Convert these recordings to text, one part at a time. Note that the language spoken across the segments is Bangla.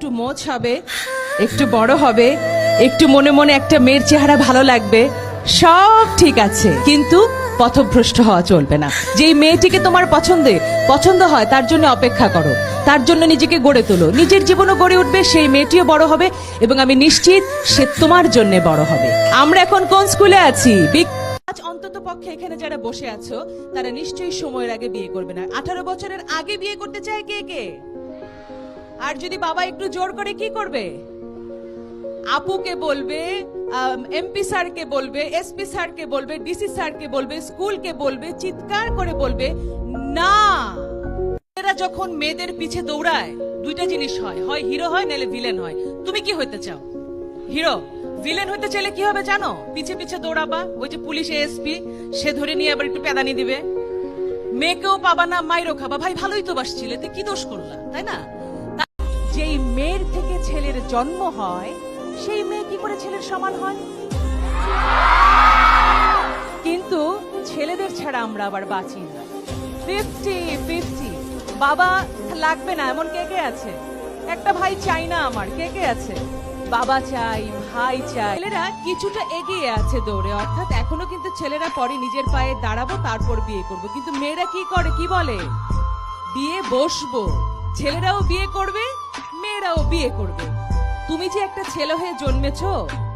একটু মোচ হবে, একটু বড় হবে, একটু মনে মনে একটা মেয়ের চেহারা ভালো লাগবে, সব ঠিক আছে, কিন্তু পথভ্রষ্ট হওয়া চলবে না। যেই মেয়েটিকে তোমার পছন্দ হয় তার জন্য অপেক্ষা করো, তার জন্য নিজেকে গড়ে তোলো, নিজের জীবনও গড়ে উঠবে, সেই মেয়েটিও বড় হবে এবং আমি নিশ্চিত সে তোমার জন্য বড় হবে। আমরা এখন কোন স্কুলে আছি? আজ অন্তত পক্ষে এখানে যারা বসে আছো তারা নিশ্চয়ই সময়ের আগে বিয়ে করবে না। 18 বছরের আগে বিয়ে করতে চায় কে কে? আর যদি বাবা একটু জোর করে কি করবে? আপুকে বলবে, এমপি স্যারকে বলবে, এসপি স্যারকে বলবে, ডিসি স্যারকে বলবে, স্কুলকে বলবে, চিৎকার করে বলবে না। এরা যখন মেয়েদের পিছে দৌড়ায় দুইটা জিনিস হয়, হয় হিরো হয় নাহলে ভিলেন হয়। তুমি কি হইতে চাও? হিরো। ভিলেন হইতে চাইলে কি হবে জানো? পিছে পিছে দৌড়াবা, ওই যে পুলিশ এসপি সে ধরে নিয়ে আবার একটু পেদানি দিবে, মেয়েকেও পাবা না, মাইরও খাবা। ভাই ভালোই তো বাসছিলে, কি দোষ করলা, তাই না? যেই মেয়ের থেকে ছেলের জন্ম হয় সেই মেয়ে কি করে ছেলের সমান হয়? কিন্তু ছেলেদের ছাড়া আমরা আবার বাঁচি না। 50-50 বাবা লাগবে না এমন কে কে আছে? একটা ভাই চাই না আমার, কে কে আছে? বাবা চাই, ভাই চাই। ছেলেরা কিছুটা এগিয়ে আছে দৌড়ে, অর্থাৎ এখনো কিন্তু ছেলেরা পরে নিজের পায়ে দাঁড়াবো তারপর বিয়ে করব। কিন্তু মেয়েরা কি করে, কি বলে? বিয়ে বসবো। ছেলেরাও বিয়ে করবে, মেয়েরাও বিয়ে করবে। তুমি যে একটা ছেলে হয়ে জন্মেছো,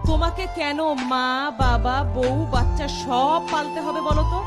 তোমাকে কেন মা বাবা বউ বাচ্চা সব পালতে হবে বলো তো?